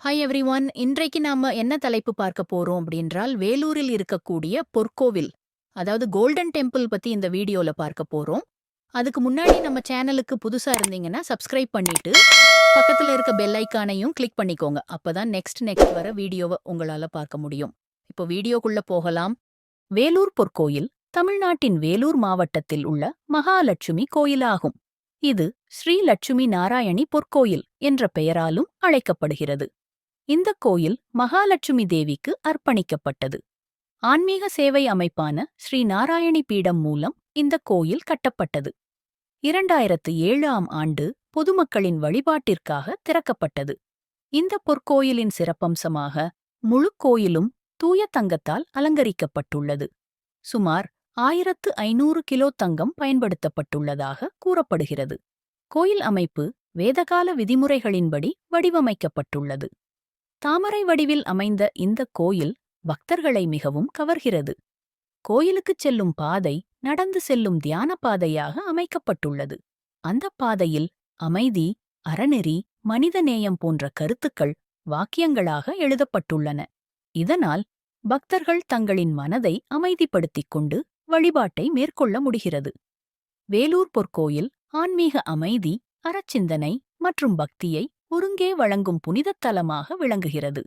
Hi everyone. இன்றைக்கு நாம என்ன தலைப்பு பார்க்க போறோம் அப்படின்றால், வேலூரில் இருக்கக்கூடிய பொற்கோவில், அதாவது கோல்டன் டெம்பிள் பத்தி இந்த வீடியோல பார்க்க போறோம். அதுக்கு முன்னாடி நம்ம சேனலுக்கு புதுசா இருந்தீங்கன்னா சப்ஸ்கிரைப் பண்ணிட்டு, பக்கத்துல இருக்க பெல் ஐகானையும் கிளிக் பண்ணிக்கோங்க. அப்பதான் நெக்ஸ்ட் வர வீடியோவை உங்களால பார்க்க முடியும். இப்போ வீடியோக்குள்ள போகலாம். வேலூர் பொற்கோயில் தமிழ்நாட்டின் வேலூர் மாவட்டத்தில் உள்ள மகாலட்சுமி கோயிலாகும். இது ஸ்ரீ லட்சுமி நாராயணி பொற்கோயில் என்ற பெயராலும் அழைக்கப்படுகிறது. இந்த கோயில் மகாலட்சுமி தேவிக்கு அர்ப்பணிக்கப்பட்டது. ஆன்மீக சேவை அமைப்பான ஸ்ரீ நாராயணி பீடம் மூலம் இந்த கோயில் கட்டப்பட்டது. 2007ஆம் ஆண்டு பொதுமக்களின் வழிபாட்டிற்காக திறக்கப்பட்டது. இந்த பொற்கோயிலின் சிறப்பம்சமாக முழு கோயிலும் தூய தங்கத்தால் அலங்கரிக்கப்பட்டுள்ளது. சுமார் 1500 கிலோ தங்கம் பயன்படுத்தப்பட்டுள்ளதாக கூறப்படுகிறது. கோயில் அமைப்பு வேதகால விதிமுறைகளின்படி வடிவமைக்கப்பட்டுள்ளது. தாமரை வடிவில் அமைந்த இந்த கோயில் பக்தர்களை மிகவும் கவர்கிறது. கோயிலுக்குச் செல்லும் பாதை நடந்து செல்லும் தியான பாதையாக அமைக்கப்பட்டுள்ளது. அந்த பாதையில் அமைதி, அறநெறி, மனிதநேயம் போன்ற கருத்துக்கள் வாக்கியங்களாக எழுதப்பட்டுள்ளன. இதனால் பக்தர்கள் தங்களின் மனதை அமைதிப்படுத்திக் கொண்டு வழிபாட்டை மேற்கொள்ள முடிகிறது. வேலூர் பொற்கோயில் ஆன்மீக அமைதி, அறச்சிந்தனை மற்றும் பக்தியை ஒருங்கே வழங்கும் புனிதத் தலமாக விளங்குகிறது.